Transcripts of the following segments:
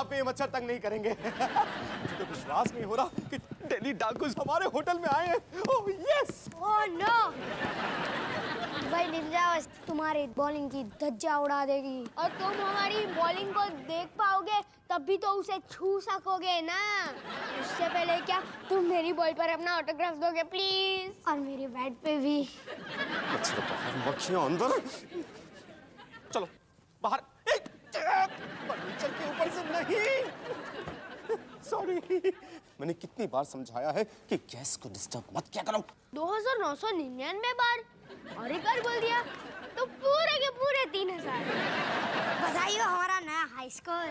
आपको ये मच्छर तंग नहीं करेंगे। मुझे तो विश्वास नहीं हो रहा कि दिल्ली डाकूज हमारे होटल में आए हैं। Oh yes. Oh no. भाई निंजा तुम्हारी बॉलिंग की धज्जा उड़ा देगी और तुम हमारी बॉलिंग को देख पाओगे तब भी तो उसे छू सकोगे ना। उससे पहले क्या तुम मेरी बॉल पर अपना ऑटोग्राफ दोगे प्लीज, और मेरे बैट पे भी। मच्छर बाहर, मक्खियां अंदर। चलो बाहर। फर्नीचर के ऊपर से नहीं। सॉरी, मैंने कितनी बार समझाया है कि गैस को डिस्टर्ब मत किया करो। 2999 बार और एक बार बोल दिया तो पूरे के पूरे 3000। बधाई हो हमारा नया high score.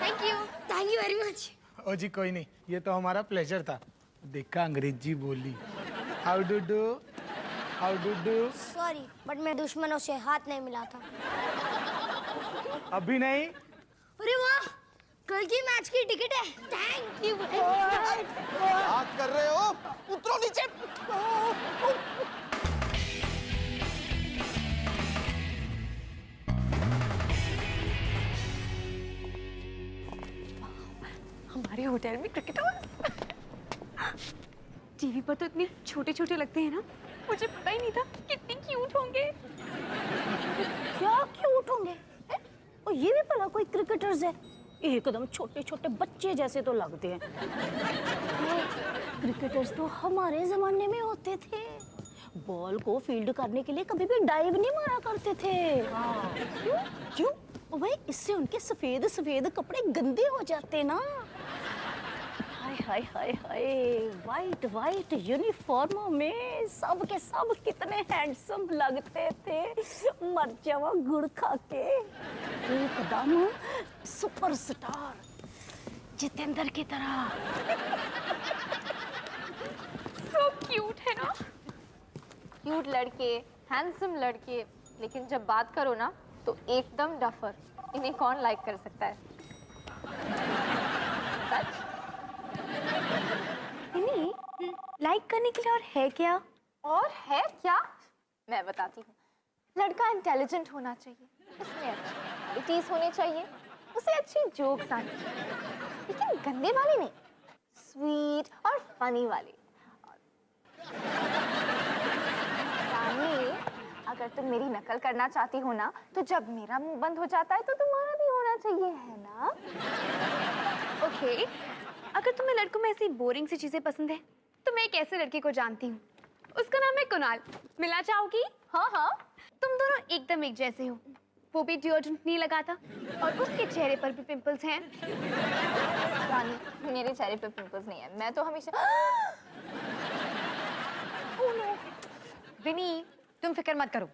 Thank you very much. ओ जी कोई नहीं, ये तो हमारा प्लेजर था। देखा अंग्रेजी बोली। How do do, how do do. Sorry but मैं दुश्मनों से हाथ नहीं मिलाता। अभी नहीं। अरे वाह, कल की मैच की टिकट है। Thank you. बात कर रहे हो, उतरो नीचे। हमारे होटल में क्रिकेट टीवी पर तो इतने छोटे छोटे लगते हैं ना, मुझे पता ही नहीं था कितने क्यूट होंगे। क्या क्यूट होंगे? और ये भी पता कोई क्रिकेटर्स है, एकदम छोटे छोटे बच्चे जैसे तो लगते हैं। क्रिकेटर्स तो हमारे जमाने में होते थे, बॉल को फील्ड करने के लिए कभी भी डाइव नहीं मारा करते थे। हाँ। क्यों क्यों? ओ भाई, इससे उनके सफेद सफेद कपड़े गंदे हो जाते ना। हाय हाय हाय हाय, वाइट वाइट यूनिफॉर्मों में सब के सब कितने हैंडसम लगते थे, मर जावा गुड़ खा के। एकदम सुपरस्टार जितेंद्र की तरह। सो क्यूट है ना, क्यूट लड़के, हैंडसम लड़के, लेकिन जब बात करो ना तो एकदम डफर। इन्हें कौन लाइक कर सकता है? सच? इन्हीं लाइक करने के लिए और है क्या? और है क्या? मैं बताती हूँ। लड़का इंटेलिजेंट होना चाहिए, उसमें अच्छी क्वालिटीज होने चाहिए, उसे अच्छी जोक्स आनी चाहिए, लेकिन गंदे वाले नहीं, स्वीट और फनी वाले। अगर तुम मेरी नकल करना चाहती हो ना, तो जब मेरा मुंह बंद हो जाता है तो तुम्हारा भी होना चाहिए, है ना? ओके, अगर तुम्हें लड़कों में ऐसी बोरिंग सी चीजें पसंद है तो मैं एक ऐसे लड़के को जानती हूँ, उसका नाम है कुणाल। मिलना चाहोगी? हाँ हाँ, तुम दोनों एकदम एक जैसे हो। वो भी डिओड्रेंट नहीं लगाता और उसके चेहरे पर भी पिंपल्स हैं। रानी, मेरे चेहरे पर पिंपल्स नहीं है, मैं तो हमेशा। विनी, तुम फिक्र मत करो,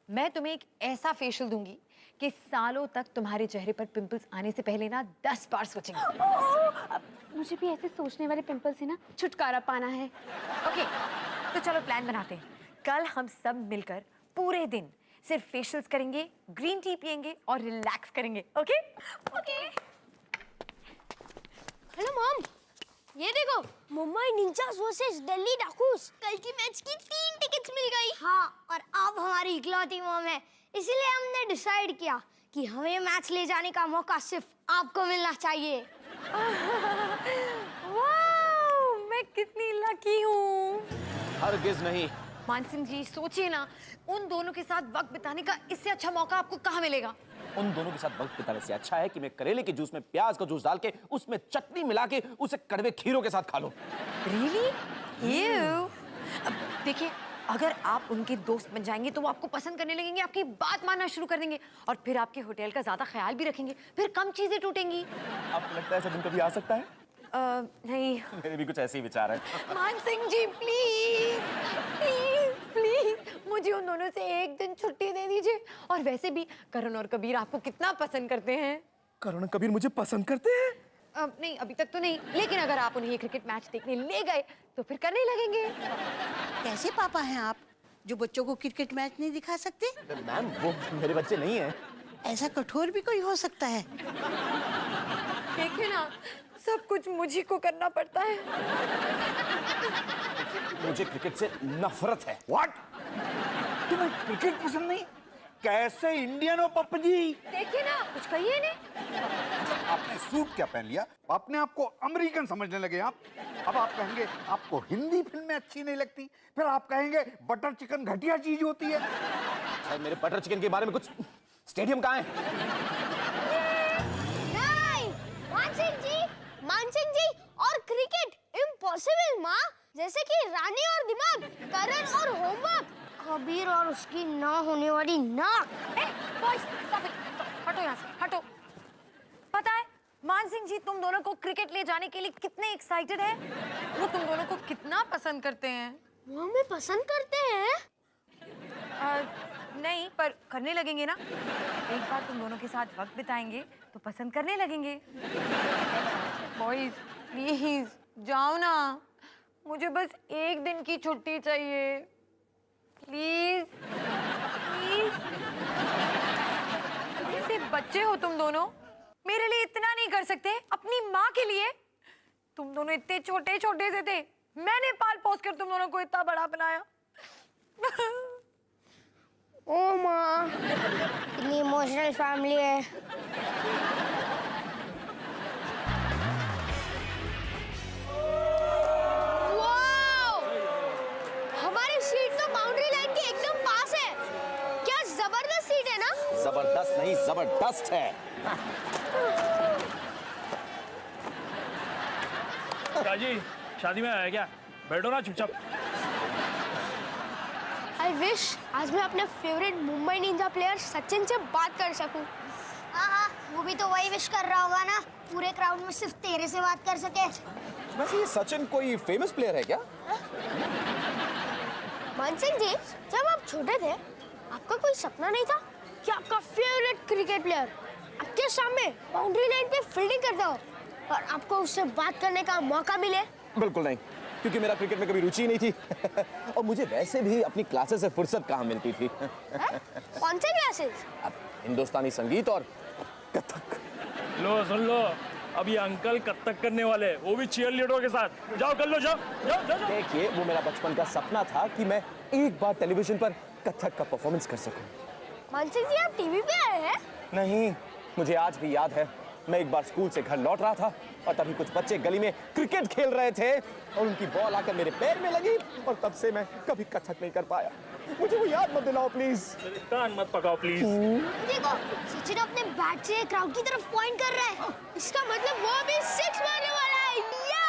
मैं तुम्हें एक ऐसा फेशियल दूंगी कि सालों तक तुम्हारे चेहरे पर पिंपल्स आने से पहले ना 10 बार सोचेंगे। मुझे भी ऐसे सोचने वाले पिंपल्स से ना छुटकारा पाना है। ओके, तो चलो प्लान बनाते हैं। कल हम सब मिलकर पूरे दिन सिर्फ फेशियल्स करेंगे, ग्रीन टी पियेंगे और रिलैक्स करेंगे। ओके? ओके। हेलो मॉम, ये देखो, मुंबई निंजास वर्सेस दिल्ली डाकूस। कल की मैच की 3 टिकट्स मिल गई। हाँ, और अब हमारी इकलौती मॉम है, इसीलिए हमने डिसाइड किया कि हमें मैच ले जाने का मौका सिर्फ आपको मिलना चाहिए। वाओ, मैं कितनी लकी हूँ। हरगिज नहीं। मानसिंह जी, सोचिए ना, उन दोनों के साथ वक्त बिताने का इससे अच्छा मौका आपको कहाँ मिलेगा? उन दोनों के साथ वक्त बिताने से अच्छा है कि मैं करेले के जूस में प्याज का जूस डाल के उसमें चटनी मिला के उसे कड़वे खीरों के साथ खा लूं। Really? Ew. अब देखिए, अगर आप उनके दोस्त बन जाएंगे तो वो आपको पसंद करने लगेंगे, आपकी बात मानना शुरू कर देंगे और फिर आपके होटल का ज्यादा ख्याल भी रखेंगे, फिर कम चीजें टूटेंगी। आपको लगता है ऐसा दिन कभी आ सकता है? नहीं। मेरे भी कुछ ऐसे ही विचार है। मानसिंह जी, प्लीज प्लीज प्लीज मुझे उन दोनों से एक दिन छुट्टी दे दीजिए। और वैसे भी करण और कबीर आपको कितना पसंद करते हैं। करण और कबीर मुझे पसंद करते हैं? नहीं, अभी तक तो नहीं, लेकिन अगर आप उन्हें क्रिकेट मैच देखने ले गए तो फिर करने लगेंगे। कैसे पापा हैं आप जो बच्चों को क्रिकेट मैच नहीं दिखा सकते? मैम, वो मेरे बच्चे नहीं हैं। ऐसा कठोर भी कोई हो सकता है? देखिए ना, सब कुछ मुझे को करना पड़ता है। मुझे क्रिकेट से नफरत है। What? तुम्हें क्रिकेट पसंद नहीं? कैसे इंडियन हो पप्पू जी? देखिए ना, कुछ कहिए नहीं। आपने सूट क्या पहन लिया? अपने आप को अमेरिकन समझने लगे आप। अब आप कहेंगे आपको हिंदी फिल्में अच्छी नहीं लगती, फिर आप कहेंगे बटर चिकन घटिया चीज होती है। शायद मेरे बटर चिकन के बारे में कुछ स्टेडियम कहाँ है? नहीं, मानसिंह जी और क्रिकेट इम्पॉसिबल माँ। जैसे कि रानी और दिमाग, करण और होमवर्क, कबीर और उसकी ना होने वाली नाक। बॉयज, स्टॉप इट, हटो यहाँ से, हटो। पता है मान सिंह जी तुम दोनों को क्रिकेट ले जाने के लिए कितने एक्साइटेड हैं? वो तुम दोनों को कितना पसंद करते हैं। वो हमें पसंद करते हैं? नहीं, पर करने लगेंगे ना। एक बार तुम दोनों के साथ वक्त बिताएंगे तो पसंद करने लगेंगे। बॉयज प्लीज जाओ ना, मुझे बस एक दिन की छुट्टी चाहिए, प्लीज प्लीज। कैसे बच्चे हो तुम दोनों, मेरे लिए इतना नहीं कर सकते? अपनी माँ के लिए? तुम दोनों इतने छोटे छोटे से थे, मैंने पाल पोस कर तुम दोनों को इतना बड़ा बनाया। ओ माँ, कितनी इमोशनल फैमिली है। वाओ! हमारी सीट तो बाउंड्री लाइन के एकदम पास है। क्या जबरदस्त सीट है ना? जबरदस्त नहीं, जबरदस्त है। राजी, शादी में आया क्या? बैठो ना चुपचाप। आई विश आज मैं अपने favourite Mumbai Ninja player Sachin से बात कर सकूं। हाँ, वो भी तो वही विश कर रहा होगा ना, पूरे क्राउड में सिर्फ तेरे से बात कर सके। वैसे ये सचिन कोई फेमस प्लेयर है क्या? मानसिंह जी, जब आप छोटे थे, आपका कोई सपना नहीं था कि आपका फेवरेट क्रिकेट प्लेयर आपके सामने बाउंड्री लाइन पे फील्डिंग करता हो और आपको उससे बात करने का मौका मिले? बिल्कुल नहीं, क्योंकि मेरा क्रिकेट में कभी रुचि नहीं थी। और मुझे वैसे भी अपनी क्लासेस से फुर्सत कहाँ मिलती थी। कौन से क्लासेस? अब हिंदुस्तानी संगीत और कथक। लो सुन लो, अब ये अंकल कत्तक करने वाले हैं, वो भी चीयर लीडरों के साथ। जाओ कर लो, जाओ जाओ जाओ, जाओ। देखिए, वो मेरा बचपन का सपना था कि मैं एक बार टेलीविजन पर कथक का परफॉर्मेंस कर सकूं। मानसिंह जी, आप टीवी पे आए हैं? नहीं, मुझे आज भी याद है, मैं एक बार स्कूल से घर लौट रहा था और तभी कुछ बच्चे गली में क्रिकेट खेल रहे थे और उनकी बॉल आकर मेरे पैर में लगी और तब से मैं कभी कथक नहीं कर पाया। मुझे वो याद मत दिलाओ प्लीज। कान मत पकाओ प्लीज। देखो, सचिन अपने बैट से क्राउड की तरफ पॉइंट कर रहा है। इसका मतलब वो भी सिक्स मारने वाला है। ये!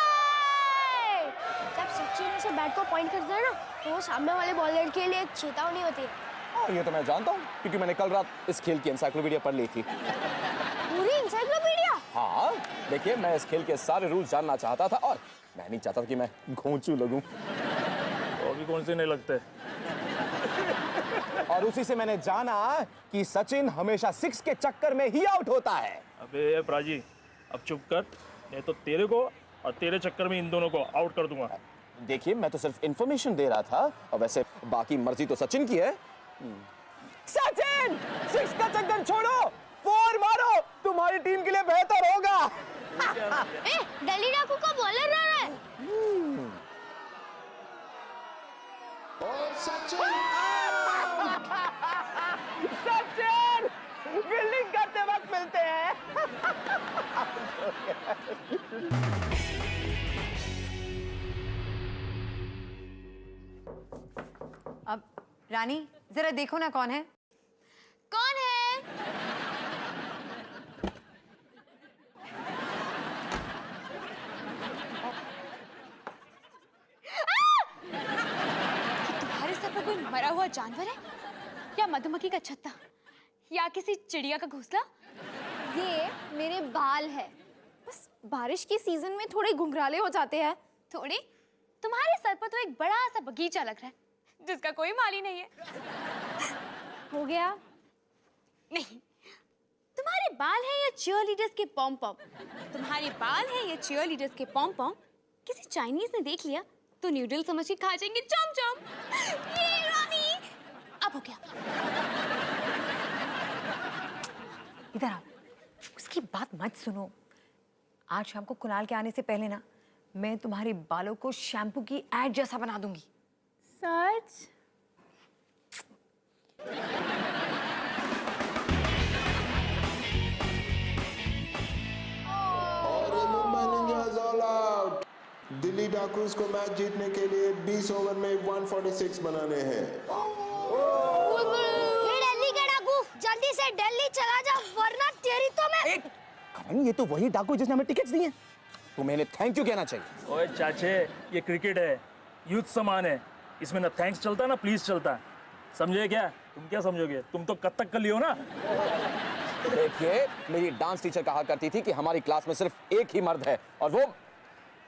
जब सचिन ऐसे बैट को पॉइंट करता है ना, तो वो सामने वाले बॉलर के लिए एक चेतावनी होती है। हाँ, ये तो मैं जानता हूँ, क्योंकि मैंने कल रात इस खेल की एनसाइक्लोपीडिया पढ़ ली थी। पूरी एनसाइक्लोपीडिया? हाँ, देखिए, मैं इस खेल के सारे रूल्स जानना चाहता था और मैं नहीं चाहता कि मैं घोंचू लगूं। तो अभी कौन से नहीं लगते? और उसी से मैंने जाना कि सचिन हमेशा सिक्स के चक्कर में ही आउट होता है। अबे प्राजी, अब चुप कर, नहीं तो तेरे को और तेरे चक्कर में इन दोनों को आउट कर दूंगा। देखिए, मैं तो सिर्फ इंफॉर्मेशन दे रहा था और वैसे बाकी मर्जी तो सचिन की है। सचिन, सिक्स का चक्कर छोड़ो, फोर मारो, तुम्हारी टीम के लिए बेहतर होगा। ए, डली डाकू का बॉलर आ रहा है। और सचिन फील्डिंग करते वक्त मिलते हैं। अब रानी जरा देखो ना कौन है। कौन है? तुम्हारे सर पर कोई मरा हुआ जानवर है या मधुमक्खी का छत्ता या किसी चिड़िया का घोंसला? ये मेरे बाल है, बस बारिश के सीजन में थोड़े घुंघराले हो जाते हैं। थोड़े तुम्हारे सर पर तो एक बड़ा सा बगीचा लग रहा है जिसका कोई माली नहीं है। हो गया? नहीं, तुम्हारे बाल हैं या चीयरलीडर्स के पॉम पॉम? तुम्हारे बाल हैं या चीयरलीडर्स के पॉम पॉम किसी चाइनीज ने देख लिया तो न्यूडल समझ के खा जाएंगे चम चम। ये रानी, अब हो गया। इधर आओ, उसकी बात मत सुनो। आज शाम को कुणाल के आने से पहले ना मैं तुम्हारे बालों को शैम्पू की एड जैसा बना दूंगी। सच? दिल्ली डाकूज को मैच जीतने के लिए 20 ओवर में 146 बनाने हैं। ये दिल्ली के डाकू, जल्दी से दिल्ली चला जा वरना तेरी तो मैं करण, ये तो वही डाकू जिसने हमें टिकट्स दिए। तुम्हें इन्हें थैंक यू कहना चाहिए। ओए चाचे, ये क्रिकेट है, यूथ समान है, इसमें ना थैंक्स चलता ना प्लीज चलता। समझे क्या? तुम क्या समझोगे? तुम तो कत्थक कर लियो ना। देखिए, मेरी डांस टीचर कहा करती थी कि हमारी क्लास में सिर्फ एक ही मर्द है और वो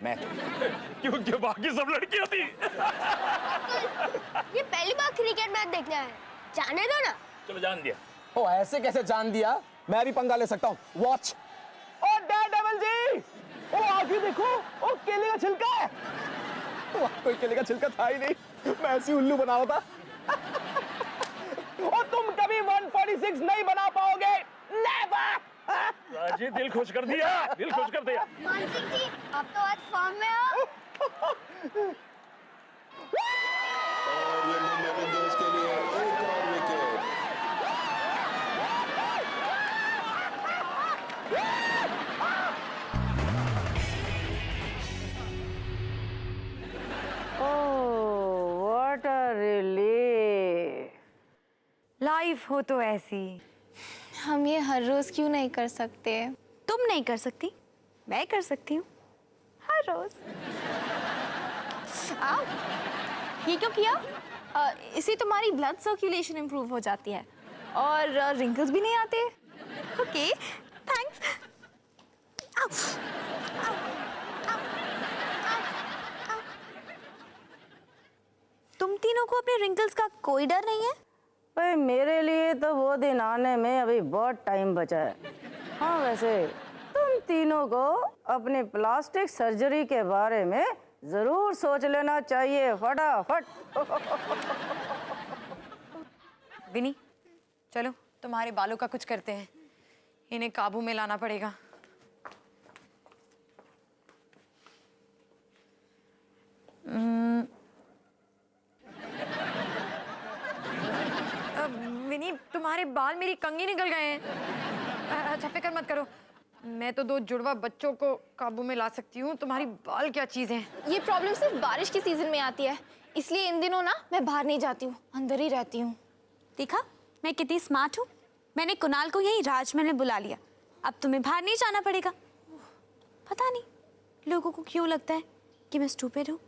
मैं। क्योंकि बाकी सब लड़कियां थी। ये पहली बार क्रिकेट मैच देखने आए, जाने दो ना। चलो जान दिया। ओ ऐसे कैसे जान दिया? मैं भी पंगा ले सकता हूँ। वॉच। ओ डेयरडेविल जी, ओ आगे देखो, ओ केले का छिलका है। वहाँ कोई केले का छिलका था ही नहीं, मैं ऐसी उल्लू बना रहा था। ओ तुम कभी 146 नहीं बना पाओगे, नेवर। राजी, दिल खुश कर दिया, दिल खुश कर दिया। मानसिंह जी, आप तो आज फॉर्म में हो। और ये मुंबई इंडियंस के लिए एक और wicket. What a relief. Life हो तो ऐसी। हम ये हर रोज क्यों नहीं कर सकते? तुम नहीं कर सकती, मैं कर सकती हूँ हर रोज। आओ, ये क्यों किया? इससे तुम्हारी ब्लड सर्कुलेशन इंप्रूव हो जाती है और रिंकल्स भी नहीं आते। Okay, thanks. तुम तीनों को अपने रिंकल्स का कोई डर नहीं है? भाई मेरे लिए तो वो दिन आने में अभी बहुत टाइम बचा है। हाँ वैसे तुम तीनों को अपनी प्लास्टिक सर्जरी के बारे में जरूर सोच लेना चाहिए, फटाफट। विनी, चलो तुम्हारे बालों का कुछ करते हैं, इन्हें काबू में लाना पड़ेगा। विनी, तुम्हारे बाल मेरी कंघी निकल गए हैं। अच्छा फिक्र मत करो, मैं तो 2 जुड़वा बच्चों को काबू में ला सकती हूँ। तुम्हारी बाल क्या चीज है? ये प्रॉब्लम सिर्फ बारिश के सीजन में आती है, इसलिए इन दिनों ना मैं बाहर नहीं जाती हूँ, अंदर ही रहती हूँ। देखा मैं कितनी स्मार्ट हूँ। मैंने कुणाल को यही राजमहल में बुला लिया, अब तुम्हें बाहर नहीं जाना पड़ेगा। पता नहीं लोगों को क्यों लगता है कि मैं स्टूपिड हूँ।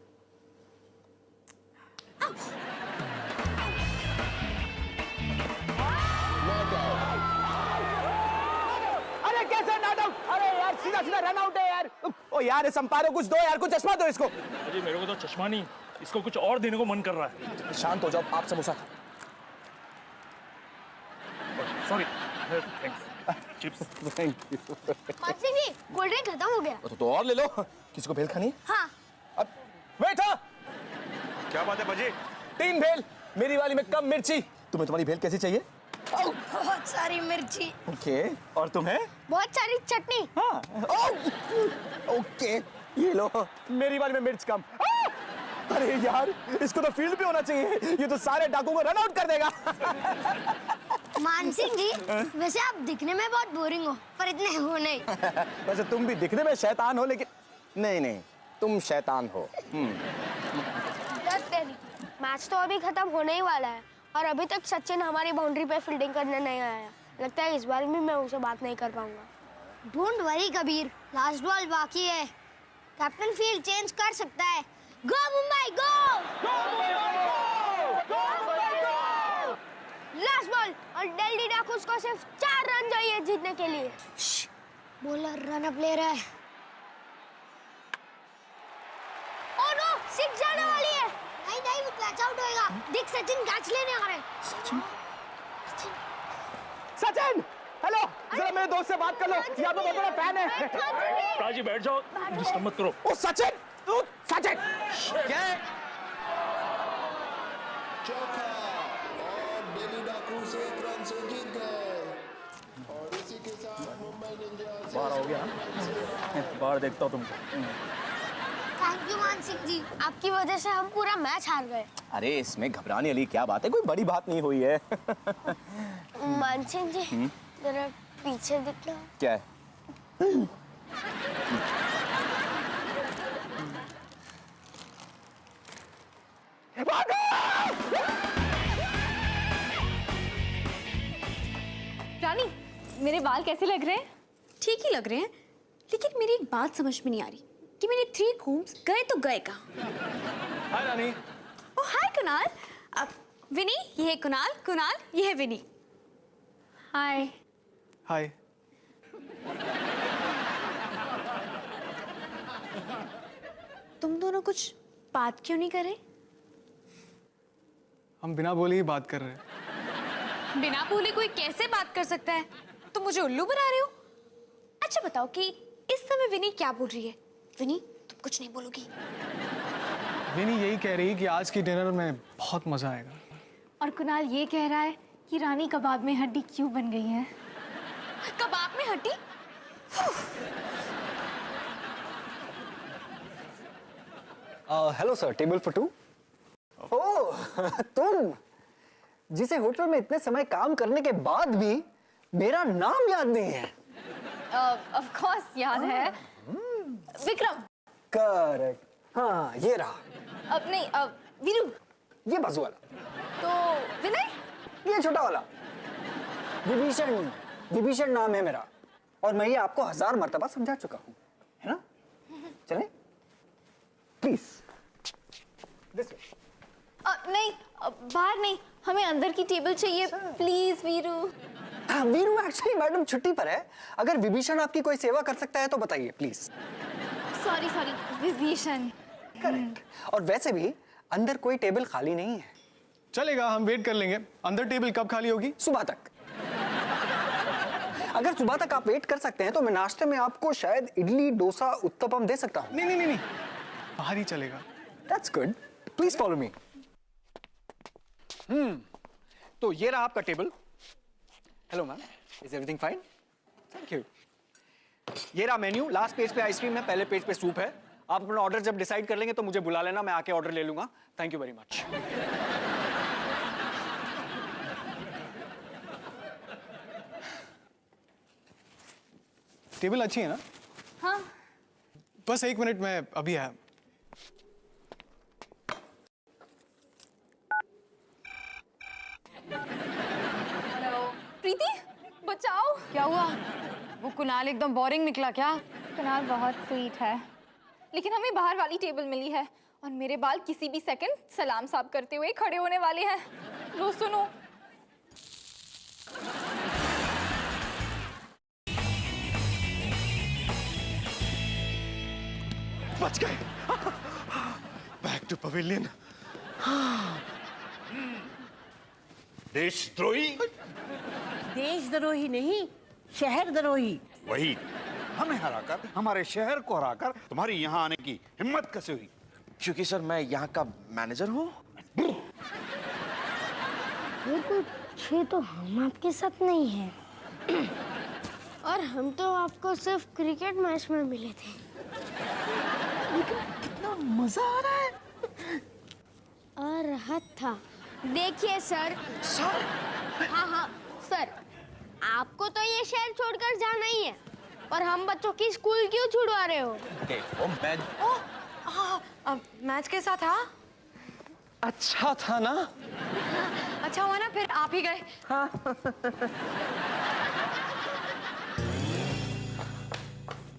अरे कैसे नॉट आउट? अरे यार सीधा सीधा रन आउट है यार। ओ यार इस अंपायर को कुछ दो यार, कुछ चश्मा दो इसको। अरे मेरे को तो चश्मा नहीं, इसको कुछ और देने को मन कर रहा है। शांत हो जाओ, आप samosa. Sorry, thanks. Chips. Thank you. Mansingh ji, cold drink खत्म हो गया। तो और ले लो। किसी को भेल खानी है? हाँ। अब वेट। क्या बात है बाजी? 3 भेल, मेरी वाली में कम मिर्ची। तुम्हें तुम्हारी भेल कैसी चाहिए? बहुत सारी मिर्ची। ओके, और तुम्हें? बहुत सारी चटनी। हाँ। ओके, ये लो, मेरी वाली में मिर्च कम। अरे यार, इसको तो फील्ड पे होना चाहिए, ये तो सारे डाकू को रन आउट कर देगा। मानसिंह जी, वैसे आप दिखने में बहुत बोरिंग हो, पर इतने हो नहीं। वैसे तुम भी दिखने में शैतान हो, लेकिन नहीं, तुम शैतान हो। मैच तो अभी खत्म होने ही वाला है और अभी तक सचिन हमारी बाउंड्री पे फील्डिंग करने नहीं आया। लगता है इस बार भी मैं उसे बात नहीं कर पाऊंगा। Don't worry Kabir, last ball बाकी है, कैप्टन फील्ड चेंज कर सकता है। गो मुंबई गो! लास्ट बॉल और दिल्ली डाकूज को सिर्फ 4 रन चाहिए जीतने के लिए। बॉलर रन अप ले रहा है। ओह नो, 6 जाने वाली है। नहीं वो कैच आउट होएगा। देख सचिन कैच लेने आ रहे हैं। सचिन, हेलो, जरा मेरे दोस्त से बात कर लो, यहाँ पे बहुत बड़ा फैन है। राजी बैठ जाओ, डिस्टर्ब मत करो। ओ सचिन, सचिन क्या? चौका और दिल्ली डाकूज 1 रन से जीत गए और इसी के साथ मुंबई इंडियंस बाहर हो गया, बाहर देखता हूँ तुमको। थैंक यू मानसिंह जी, आपकी वजह से हम पूरा मैच हार गए। अरे इसमें घबराने वाली क्या बात है, कोई बड़ी बात नहीं हुई है। मानसिंह जी, जरा पीछे दिखना। क्या है? रानी, मेरे बाल कैसे लग रहे हैं? ठीक ही लग रहे हैं, लेकिन मेरी एक बात समझ में नहीं आ रही कि मेरे 3 कॉम्ब्स गए तो गए कहाँ? हाय रानी। ओह हाय कुणाल। अब विनी, ये है कुणाल, कुणाल ये है विनी। हाय। हाय। तुम दोनों कुछ बात क्यों नहीं करे? हम बिना बोले ही बात कर रहे हैं। बिना बोले कोई कैसे बात कर सकता है? तुम मुझे उल्लू बना रहे हो? अच्छा बताओ कि इस समय विनी क्या बोल रही है? विनी, तुम कुछ नहीं बोलोगी? विनी यही कह रही है कि आज की डिनर में बहुत मजा आएगा। और कुणाल ये कह रहा है कि रानी कबाब में हड्डी क्यों बन गई है? कबाब में हड्डी? Hello sir, table for 2। ओह, तुम जिसे होटल में इतने समय काम करने के बाद भी मेरा नाम याद नहीं है। ऑफ कोर्स याद है। विक्रम। करेक्ट, हाँ ये रहा। अब नहीं, वीरू। ये बाजू वाला। तो विनय। ये छोटा वाला। विभीषण, विभीषण नाम है मेरा, और मैं ये आपको 1000 मर्तबा समझा चुका हूँ, है ना? चलें? Please this way. नहीं, बाहर नहीं, हमें अंदर की टेबल चाहिए please Veeru. Veeru actually madam छुट्टी पर है। अगर विभीषण आपकी कोई सेवा कर सकता है तो बताइए please. Sorry sorry, Vibhishan. Correct. और वैसे भी अंदर कोई टेबल खाली नहीं है। चलेगा, हम वेट कर लेंगे। अंदर टेबल कब खाली होगी? सुबह तक। अगर सुबह तक आप वेट कर सकते हैं तो मैं नाश्ते में आपको शायद इडली, डोसा, उत्तपम दे सकता हूँ। नहीं नहीं नहीं, बाहर ही चलेगा। That's good. Please follow me. तो ये रहा आपका table. Hello ma'am, is everything fine? Thank you. ये रहा मेन्यू। लास्ट पेज पे आइसक्रीम है, पहले पेज पे सूप है। आप अपना ऑर्डर जब डिसाइड कर लेंगे तो मुझे बुला लेना, मैं आके ऑर्डर ले लूंगा। Thank you very much. Table अच्छी है ना? हाँ। बस 1 मिनट में अभी आया। प्रीति, बचाओ। क्या हुआ? वो कुणाल एकदम बोरिंग निकला क्या? कुणाल बहुत स्वीट है, लेकिन हमें बाहर वाली टेबल मिली है और मेरे बाल किसी भी सेकंड सलाम साहब करते हुए खड़े होने वाले हैं। लो सुनो। बच गए। Back to pavilion. देशद्रोही। देशद्रोही नहीं, शहरद्रोही। वही, हमें हराकर, हमारे शहर को हराकर तुम्हारी यहाँ आने की हिम्मत कैसे हुई? क्योंकि सर मैं यहाँ का मैनेजर हूँ। ये तो हम आपके साथ नहीं हैं। और हम तो आपको सिर्फ क्रिकेट मैच में मिले थे। कितना मजा आ रहा है। और राहत था। देखिए सर। सर? हाँ सर, आपको तो ये शहर छोड़कर जाना ही है, और हम बच्चों की स्कूल क्यों छुड़वा रहे हो? मैच कैसा था? अच्छा था ना? अच्छा हुआ ना फिर आप ही गए।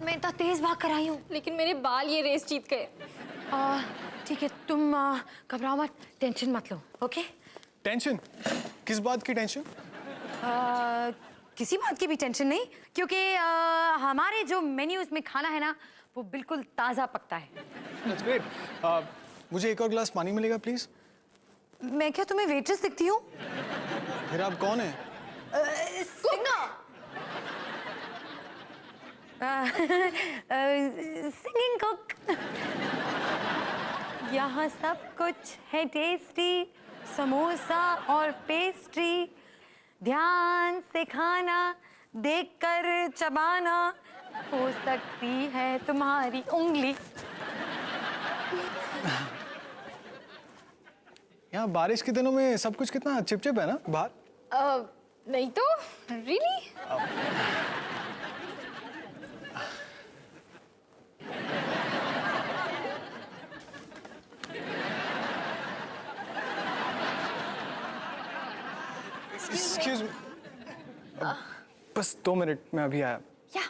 मैं इतना तेज भाग कर आई हूँ, लेकिन मेरे बाल ये रेस जीत गए। ठीक है, तुम घबराओ मत, टेंशन मत लो, ओके? टेंशन? किस बात की टेंशन? किसी बात की भी टेंशन नहीं, क्योंकि हमारे जो मेन्यूज में खाना है ना, वो बिल्कुल ताज़ा पकता है। That's great. मुझे एक और गिलास पानी मिलेगा प्लीज? मैं क्या तुम्हें वेट्रेस दिखती हूँ? फिर आप कौन हैं? Singing cook. यहाँ सब कुछ है टेस्टी, समोसा और पेस्ट्री। ध्यान से खाना, देखकर चबाना, हो सकती है तुम्हारी उंगली। यहाँ बारिश के दिनों में सब कुछ कितना चिपचिप है ना बाहर? नहीं तो रियली। एक्सक्यूज मी, बस 2 मिनट में अभी आया। या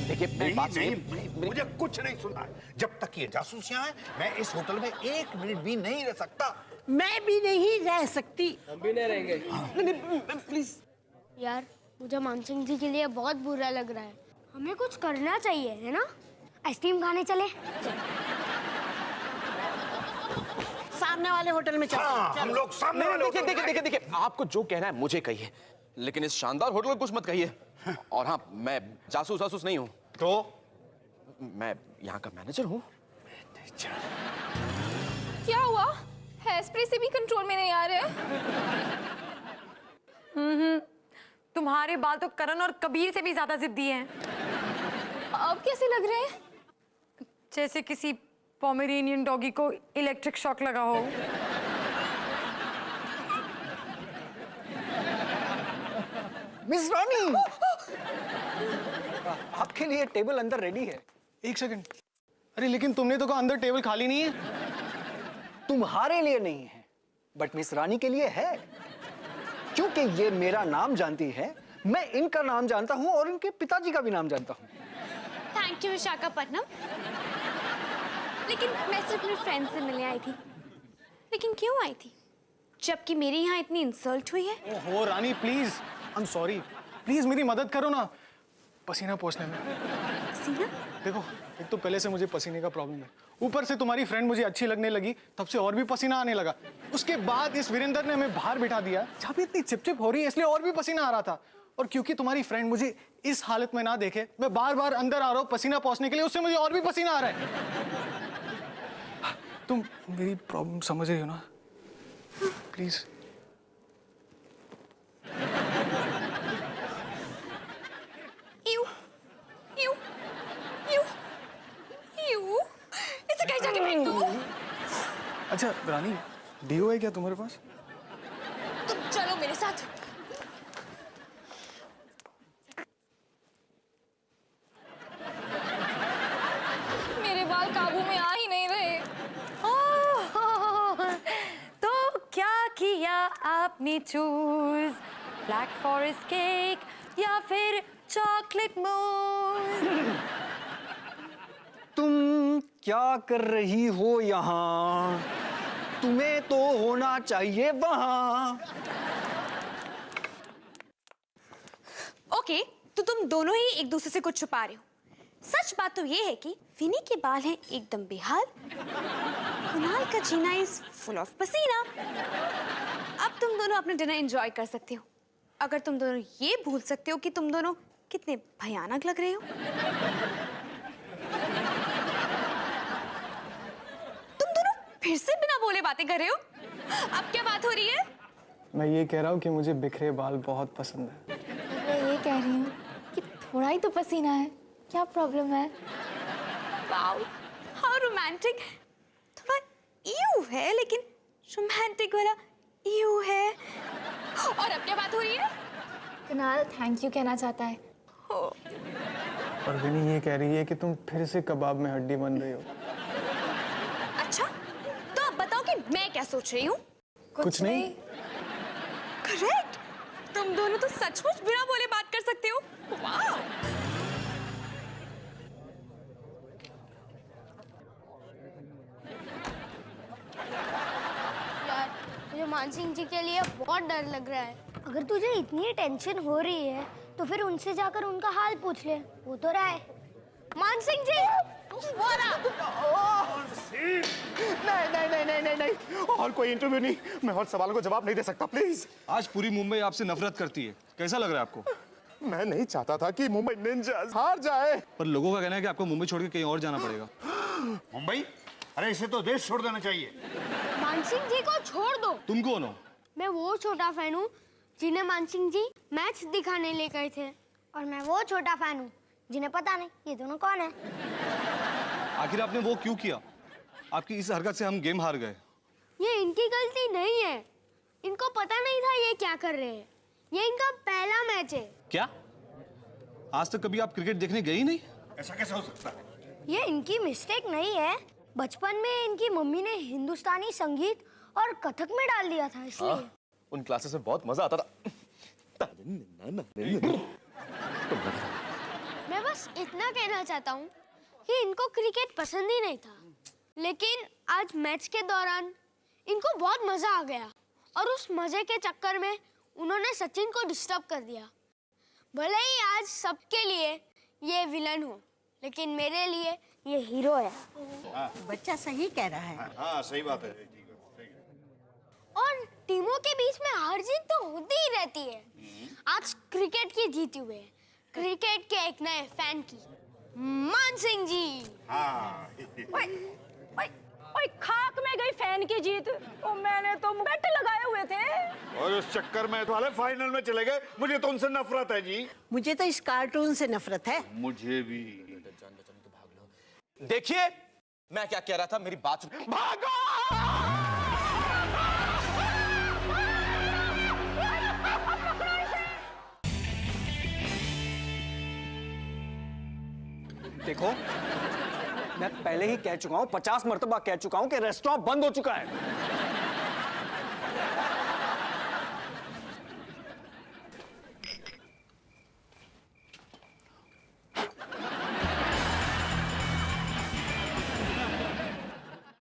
देखिए मुझे कुछ नहीं सुनना है। जब तक ये जासूस यहाँ है, मैं इस होटल में 1 मिनट भी नहीं रह सकता। मैं भी नहीं रह सकती। प्लीज यार, मुझे मानसिंह जी के लिए बहुत बुरा लग रहा है। हमें कुछ करना चाहिए, है ना? आइसक्रीम खाने चले? सामने वाले होटल में चलो। हाँ, हम लोग सामने वाले होटल में देखिए, आपको जो कहना है मुझे कहिए, लेकिन इस शानदार होटल को कुछ मत कहिए। और हाँ, मैं जासूस वासूस नहीं हूँ। तो मैं यहाँ का मैनेजर हूँ। क्या हुआ? हेयर स्प्रे से भी कंट्रोल में नहीं आ रहे? तुम्हारे बाल तो करण और कबीर से भी ज्यादा जिद्दी हैं। अब कैसे लग रहे हैं? जैसे किसी पोमेरेनियन डॉगी को इलेक्ट्रिक शॉक लगा हो। मिस रानी, आपके लिए टेबल अंदर रेडी है। 1 सेकंड। अरे लेकिन तुमने तो कहा अंदर टेबल खाली नहीं है। तुम्हारे लिए नहीं है, बट मिस रानी के लिए है। क्योंकि ये मेरा नाम जानती है, मैं इनका नाम जानता हूँ और इनके पिताजी का भी नाम जानता हूँ। Thank you Visakhapatnam. लेकिन मैं सिर्फ अपने फ्रेंड से मिलने आई थी। लेकिन क्यों आई थी, जबकि मेरे यहाँ इतनी इंसल्ट हुई है? ओहो रानी, please, I am sorry, please मेरी मदद करो ना पसीना पोंछने में। पसीना? देखो, एक तो पहले से मुझे पसीने का प्रॉब्लम है, ऊपर से तुम्हारी फ्रेंड मुझे अच्छी लगने लगी, तब से और भी पसीना आने लगा। उसके बाद इस वीरेंद्र ने हमें बाहर बिठा दिया, जहाँ पे इतनी चिपचिप हो रही है, इसलिए और भी पसीना आ रहा था। और क्योंकि तुम्हारी फ्रेंड मुझे इस हालत में ना देखे, मैं बार बार अंदर आ रहा हूँ पसीना पोंछने के लिए, उससे मुझे और भी पसीना आ रहा है। तुम मेरी प्रॉब्लम समझ रही हो ना? Please. You you you you इसे कहीं जाके फेंक दो। अच्छा रानी, डीओ है क्या तुम्हारे पास? तुम चलो मेरे साथ। मेरे बाल काबू में आ ही नहीं रहे। तो क्या किया आपने चूज, ब्लैक फॉरेस्ट केक या फिर चॉकलेट मूस? तुम क्या कर रही हो यहाँ? तुम्हें तो होना चाहिए वहाँ। ओके, तो तुम दोनों ही एक दूसरे से कुछ छुपा रहे हो। सच बात तो ये है कि विनी के बाल हैं एकदम बेहाल, कुणाल का जीना इज फुल ऑफ पसीना। अब तुम दोनों अपना डिनर एंजॉय कर सकते हो, अगर तुम दोनों ये भूल सकते हो कि तुम दोनों कितने भयानक लग रहे हो। तुम दोनों फिर से बिना बोले बातें कर रहे हो। अब क्या बात हो रही है? मैं ये कह रहा हूँ कि मुझे बिखरे बाल बहुत पसंद है। मैं ये कह रही हूँ कि थोड़ा ही तो पसीना है, क्या प्रॉब्लम है? Wow, how romantic. थोड़ा ईयू है, लेकिन रोमांटिक वाला ईयू है। और अब क्या बात हो रही है? कुणाल थैंक यू कहना चाहता है। और विनी ये कह रही है कि तुम फिर से कबाब में हड्डी बन रही हो। अच्छा, तो अब बताओ कि मैं क्या सोच रही हूँ? कुछ नहीं। करेक्ट, तुम दोनों तो सचमुच बिना बोले बात कर सकते हो। वाह। यार, मुझे मानसिंह जी के लिए बहुत डर लग रहा है। अगर तुझे इतनी टेंशन हो रही है तो फिर उनसे जाकर उनका हाल पूछ ले, वो तो रहा है। मानसिंह जी, नहीं, और कोई इंटरव्यू नहीं, मैं और सवालों को जवाब नहीं दे सकता, प्लीज। आज पूरी मुंबई आपसे नफरत करती है, कैसा लग रहा है आपको? मैं नहीं चाहता था कि मुंबई निंजास हार जाए, पर लोगों का कहना है कि आपको मुंबई छोड़ के कहीं और जाना पड़ेगा। मुंबई? अरे इसे तो देश छोड़ देना चाहिए। मानसिंह जी को छोड़ दो। तुम कौन हो? मैं वो छोटा फैन हूँ जिन्हें मानसिंह जी मैच दिखाने ले गए थे, और मैं वो छोटा फैन हूँ जिन्हें पता नहीं ये दोनों कौन है। आखिर आपने वो क्यों किया? आपकी इस हरकत से हम गेम हार गए। ये इनकी गलती नहीं है, इनको पता नहीं था ये क्या कर रहे हैं। ये इनका पहला मैच है। क्या? आज तक कभी आप क्रिकेट देखने गए ही नहीं? ऐसा कैसे हो सकता है? ये इनकी मिस्टेक नहीं है। बचपन में इनकी मम्मी ने हिंदुस्तानी संगीत और कथक में डाल दिया था इसलिए। उन क्लासेस में बहुत मजा आता था। मैं बस इतना कहना चाहता हूँ कि इनको क्रिकेट पसंद ही नहीं था, लेकिन आज मैच के दौरान इनको बहुत मजा आ गया और उस मजे के चक्कर में उन्होंने सचिन को डिस्टर्ब कर दिया। भले ही आज सबके लिए ये विलन हो, लेकिन मेरे लिए ये हीरो है। बच्चा सही कह रहा है। हाँ सही बात है। और टीमों के बीच में हार जीत तो होती ही रहती है। आज क्रिकेट की जीती हुई है, क्रिकेट के एक नए फैन की, मान सिंह जी। ओए खाक में गई फैन की जीत। ओ मैंने तो बेट लगाए हुए थे। और उस चक्कर में तो फाइनल में चले गए। मुझे तो उनसे नफरत है जी। मुझे तो इस कार्टून से नफरत है। मुझे भी। देखिए मैं क्या कह रहा था, मेरी बात सुन। भागो! देखो मैं पहले ही कह चुका हूं, 50 मर्तबा कह चुका हूं कि रेस्टोरेंट बंद हो चुका है।